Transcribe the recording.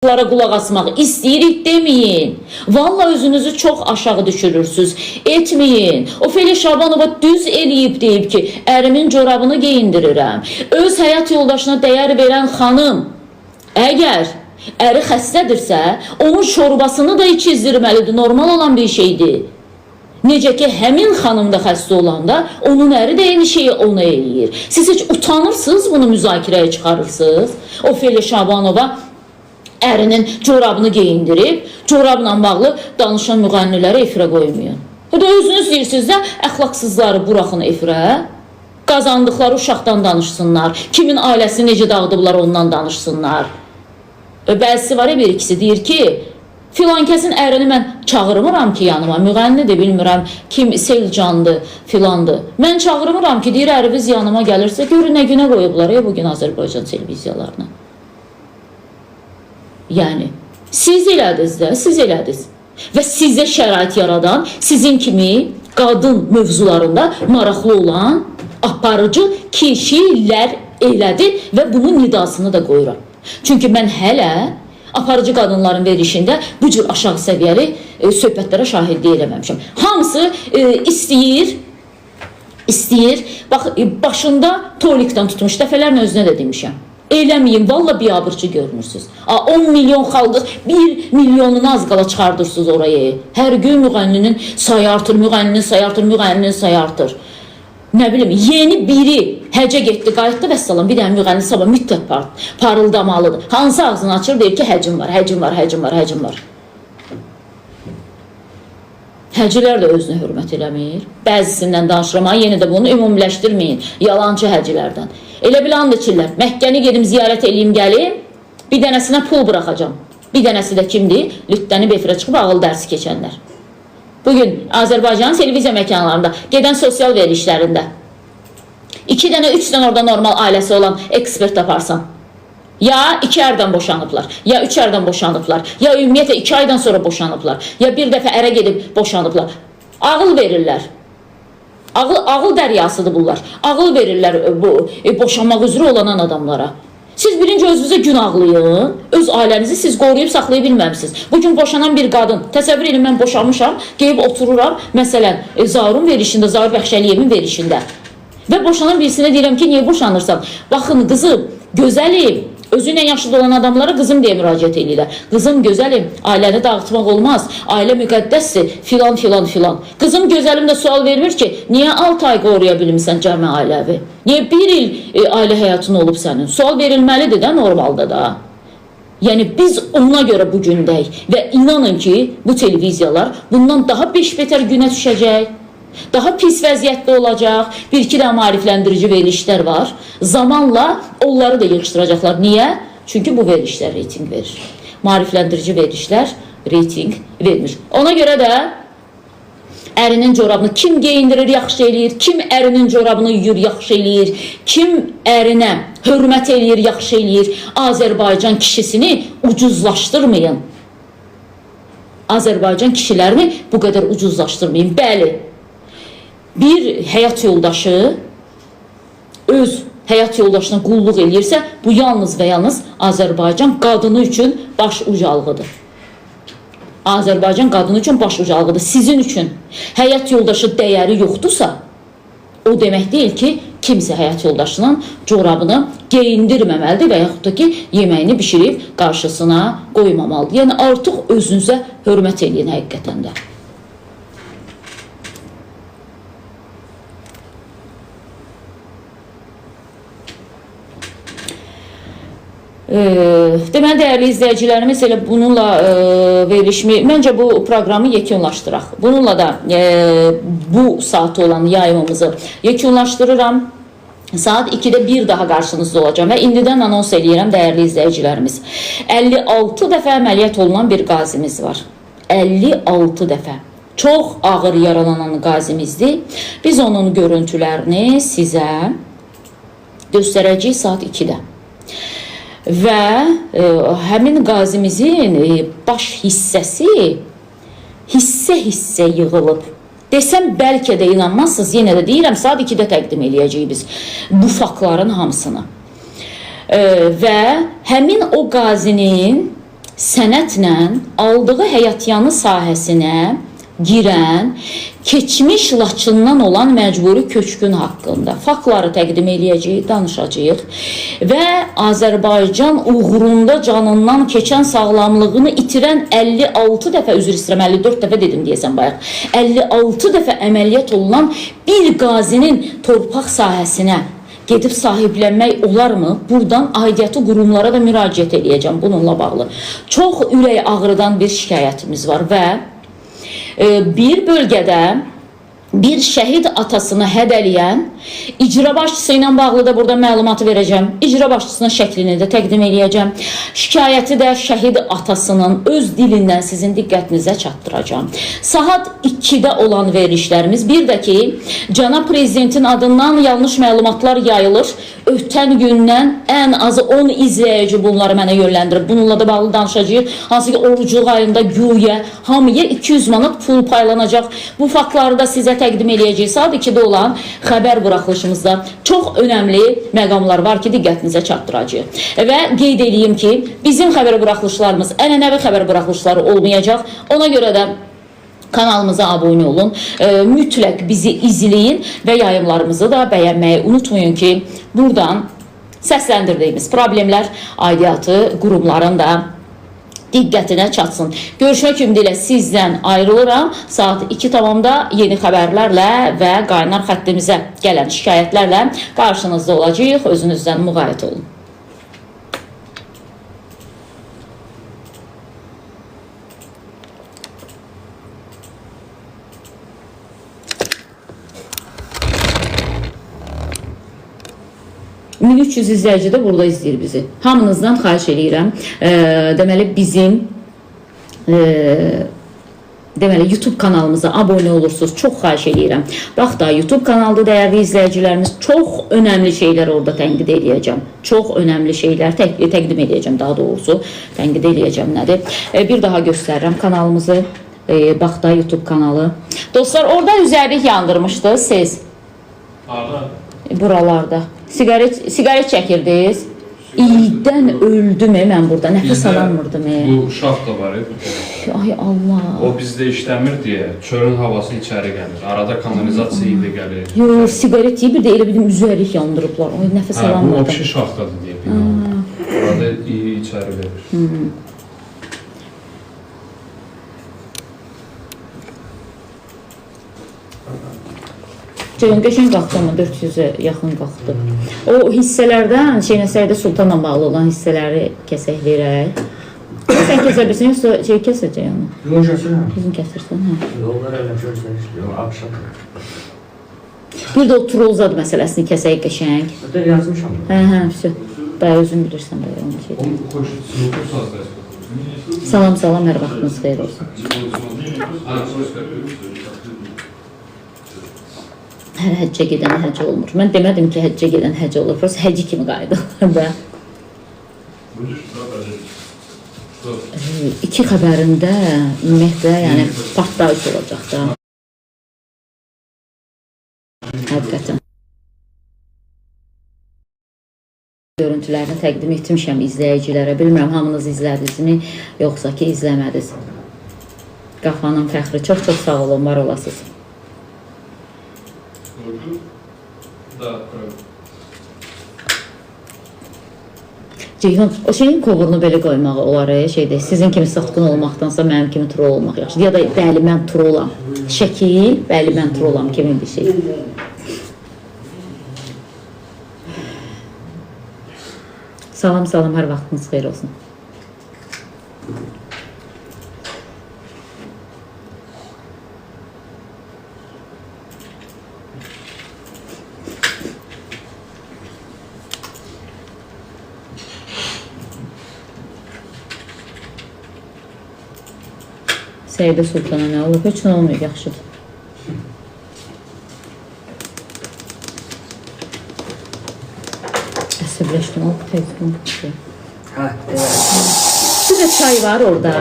Lara qulaq asmaq istəyirik deməyin. Valla özünüzü çox aşağı düşürürsünüz. Etməyin. Ofeliya Şabanova düz eləyib deyib ki, ərimin corabını geyindirirəm. Öz həyat yoldaşına dəyər verən xanım, əgər əri xəstədirsə, onun şorbasını da içizdirməlidir. Normal olan bir şeydir. Necə ki, həmin xanım da xəstə olanda, onun əri də eyni şeyi ona eləyir. Siz heç utanırsınız, bunu müzakirəyə çıxarırsınız. Ofeliya Şabanova ərinin corabını geyindirib, corabla bağlı danışan müğənniləri efirə qoymayın. Bu da özünüz deyirsiniz də, əxlaqsızları buraxın efirə, qazandıqları uşaqdan danışsınlar, kimin ailəsini necə dağıdıblar ondan danışsınlar. Bəzisi var ya, bir ikisi deyir ki, filan kəsin ərini mən çağırmıram ki yanıma, müğənnidir, bilmirəm, kim Selcandır, filandır. Mən çağırmıram ki, deyir, əriniz yanıma gəlirsə, görün nə günə qoyublar ya bugün Azərbaycan televiziyalarına. Yəni, siz elədiniz də, siz elədiniz. Və sizə şərait yaradan, sizin kimi qadın mövzularında maraqlı olan aparıcı kişilər elədi və bunun nidasını da qoyuram. Çünki mən hələ aparıcı qadınların verişində bu cür aşağı səviyyəli söhbətlərə şahidlik eləməmişəm. Hamısı istəyir, bax, başında tolikdən tutmuş, dəfələrlə özünə də demişəm. Eləməyin, valla biabırçı görünürsünüz. 10 milyon xalqı 1 milyonunu az qala çıxardırsınız oraya. Hər gün müğənninin sayı artır, müğənninin sayı artır. Nə bilim, yeni biri həcə getdi, qayıtdı və salam, bir dənə müğənni sabah mütləq parıldamalıdır. Hansı ağzını açır, deyir ki, həcim var. Həcilər də özünə hörmət eləmir. Bəzisindən danışıram, yenə də bunu ümumiləşdirməyin, yalancı həcələrdən. Elə bil and içirlər, Məkkəni gedim ziyarət eləyim gəlim, bir dənəsinə pul buraxacam. Bir dənəsi də kimdir? Lütdənib efirə çıxıb ağıl dərsi keçənlər. Bugün Azərbaycanın televiziya məkanlarında, gedən sosial verilişlərində 2 dənə, 3 dənə orada normal ailəsi olan ekspert taparsan. Ya 2 ərdən boşanıblar, ya 3 ərdən boşanıblar, ya ümumiyyətlə 2 aydan sonra boşanıblar, ya bir dəfə ərə gedib boşanıblar. Ağıl verirlər. Ağıl dəryasıdır bunlar. Ağıl verirlər bu boşanmaq üzrə olanan adamlara. Siz birinci özünüzə günahlayın, öz ailənizi siz qoruyub saxlaya bilməmişsiniz. Bugün boşanan bir qadın, təsəvvür edin, mən boşanmışam, qeyib otururam, məsələn, Zaurun verişində, Zaur Bəxşəliyevin verişində. Və boşanan birisinə deyirəm ki, niyə boşanırsan? Baxın, qızım, gözəlim, özüylə yaşlı olan adamlara qızım deyə müraciət edirlər. Qızım gözəlim, ailəni dağıtmaq olmaz, ailə müqəddəsdir, filan. Qızım gözəlim də sual vermir ki, niyə 6 ay qoruya bilmirsən cəmi ailəvi? Niyə 1 il ailə həyatın olub sənin? Sual verilməlidir də normalda da. Yəni biz ona görə bugündəyik və inanın ki, bu televiziyalar bundan daha beş-betər günə düşəcək. Daha pis vəziyyətdə olacaq, bir-iki də maarifləndirici verilişlər var. Zamanla onları da yığışdıracaqlar. Niyə? Çünki bu verilişlər reyting verir. Maarifləndirici verilişlər reyting vermir. Ona görə də ərinin corabını kim geyindirir, yaxşı eləyir, kim ərinin corabını yuyur, yaxşı eləyir, kim ərinə hörmət eləyir, yaxşı eləyir. Azərbaycan kişisini ucuzlaşdırmayın. Azərbaycan kişilərini bu qədər ucuzlaşdırmayın. Bəli. Bir həyat yoldaşı öz həyat yoldaşına qulluq eləyirsə, bu yalnız və yalnız Azərbaycan qadını üçün baş ucalığıdır. Azərbaycan qadını üçün baş ucalığıdır. Sizin üçün həyat yoldaşı dəyəri yoxdursa, o demək deyil ki, kimsə həyat yoldaşının corabını geyindirməməlidir və yaxud da ki, yeməyini bişirib qarşısına qoymamalıdır. Yəni artıq özünüzə hörmət eləyin həqiqətən də. Deməli, dəyərli izləyicilərimiz elə bununla verilişimi, məncə bu proqramı yekunlaşdıraq. Bununla da bu saatı olan yayımımızı yekunlaşdırıram. Saat 2-də bir daha qarşınızda olacağım və indidən anons edirəm, dəyərli izləyicilərimiz. 56 dəfə əməliyyat olunan bir qazimiz var. 56 dəfə. Çox ağır yaralanan qazimizdir. Biz onun görüntülərini sizə göstərəcəyik saat 2-də. Və həmin qazimizin baş hissəsi hissə yığılıb. Desəm bəlkə də inanmazsınız, yenə də deyirəm, saat 2-də təqdim eləyəcəyik biz bu faktların hamısını. Və həmin o qazinin sənətlə aldığı həyatyanı sahəsinə girən, keçmiş Laçından olan məcburi köçkün haqqında faktları təqdim eləyəcəyik, danışacağıq və Azərbaycan uğrunda canından keçən sağlamlığını itirən 56 dəfə, üzr istəyirəm, 54 dəfə dedim deyəsən bayaq, 56 dəfə əməliyyat olunan bir qazinin torpaq sahəsinə gedib sahiblənmək olarmı? Buradan aidiyyatı qurumlara da müraciət eləyəcəm bununla bağlı. Çox ürək ağrıdan bir şikayətimiz var və bir bölgədə bir şəhid atasını hədələyən icra başçısı ilə bağlı da burada məlumatı verəcəm. İcra başçısının şəklini də təqdim eləyəcəm. Şikayəti də şəhid atasının öz dilindən sizin diqqətinizə çatdıracağım. Saat 2-də olan verilişlərimiz, bir də ki, cənab prezidentin adından yanlış məlumatlar yayılır. Ötən gündən ən azı 10 izləyici bunları mənə yönləndirib. Bununla da bağlı danışacağıq. Hansı ki, orucluq ayında güya hamıya 200 manat pul paylanacaq. Bu faktları da sizə təqdim eləyəcək. Saat 2-də olan xəbər buraxılışımızda çox önəmli məqamlar var ki, diqqətinizə çatdıracaq. Və qeyd edeyim ki, bizim xəbər buraxılışlarımız ənənəvi xəbər buraxılışları olmayacaq. Ona görə də kanalımıza abunə olun, mütləq bizi izləyin və yayımlarımızı da bəyənməyi unutmayın ki, buradan səsləndirdiyimiz problemlər aidiyyatı qurumların da diqqətinə çatsın. Görüşmək ümidi ilə sizdən ayrılıram. Saat 2 tamamda yeni xəbərlərlə və qaynar xəttimizə gələn şikayətlərlə qarşınızda olacağıq. Özünüzdən müğayət olun. $1300 izləyici də burada izləyir bizi. Hamınızdan xahiş edirəm. Deməli, bizim YouTube kanalımıza abunə olursunuz. Çox xahiş edirəm. Bax da, YouTube kanalda dəyərli izləyicilərimiz, çox önəmli şeylər orada tənqid edəcəm. Çox önəmli şeylər təqdim edəcəm, daha doğrusu. Tənqid edəcəm nədir? Bir daha göstərirəm kanalımızı. Bax da, YouTube kanalı. Dostlar, orada üzərlik yandırmışdı siz. Harada? Buralarda. Sigaret çəkirdiniz. İydən öldüm mən burada. Nəfəs alamırdım. Bu şax da var. Ay Allah. O bizdə işləmir deyə çölün havası içəri gəlir. Arada kanalizasiya iyi də gəlir. Yox, sigaret yiyib bir də elə bir üzərlik yandırıblar. Ay nəfəs alamırdım. Bu opşi şaxtadır deyə bilirəm. Arada iyi içəri verir. Qəşəng qalxdı ama 400'e yaxın qalxdı. O hissələrdən Şeynəsəydə Sultanla bağlı olan hissələri kəsək verək. Sən kəsə bilsin, yoxsa kəsəcək onu? Yox, kəsirəm. Bizim kəsirsən, hə? Yollar elə görsəniz, akşam. Bir də o Trolzad məsələsini kəsək qəşəng. Burada yazmışam. Hə, все. Baya özün bilirsən belə onu şey. Onu xoş sınıfı sazlayır. Salam, salam, hər vaxtınız xeyir olsun. Hər həccə gedən həcc olmur. Mən demədim ki, həccə gedən həcc olur. Prosta həcci kimi qayıdırlar da. İki xəbərində ümumiyyətlə, yəni partlayış olacaq da. Həqiqətən. Görüntülərini təqdim etmişəm izləyicilərə. Bilmirəm, hamınız izlədinizmi, yoxsa ki, izləmədiniz. Qafanın fəxri çox-çox sağ olun, var olasınız. Ceyhun, o şeyin kovurunu belə qoymağı olar, şeydə, sizin kimi satqın olmaqdansa mənim kimi troll olmaq yaxşı. Ya da bəli, mən trollam. Şəkil, bəli, mən trollam kimi bir şey. Salam, salam, hər vaxtınız xeyir olsun. Səyidə Sultana nə olub? Heç nə olmuyor, yaxşıdır. Əsəbləşdim, o tezgün. Hə, evet. Bir də çay var orada.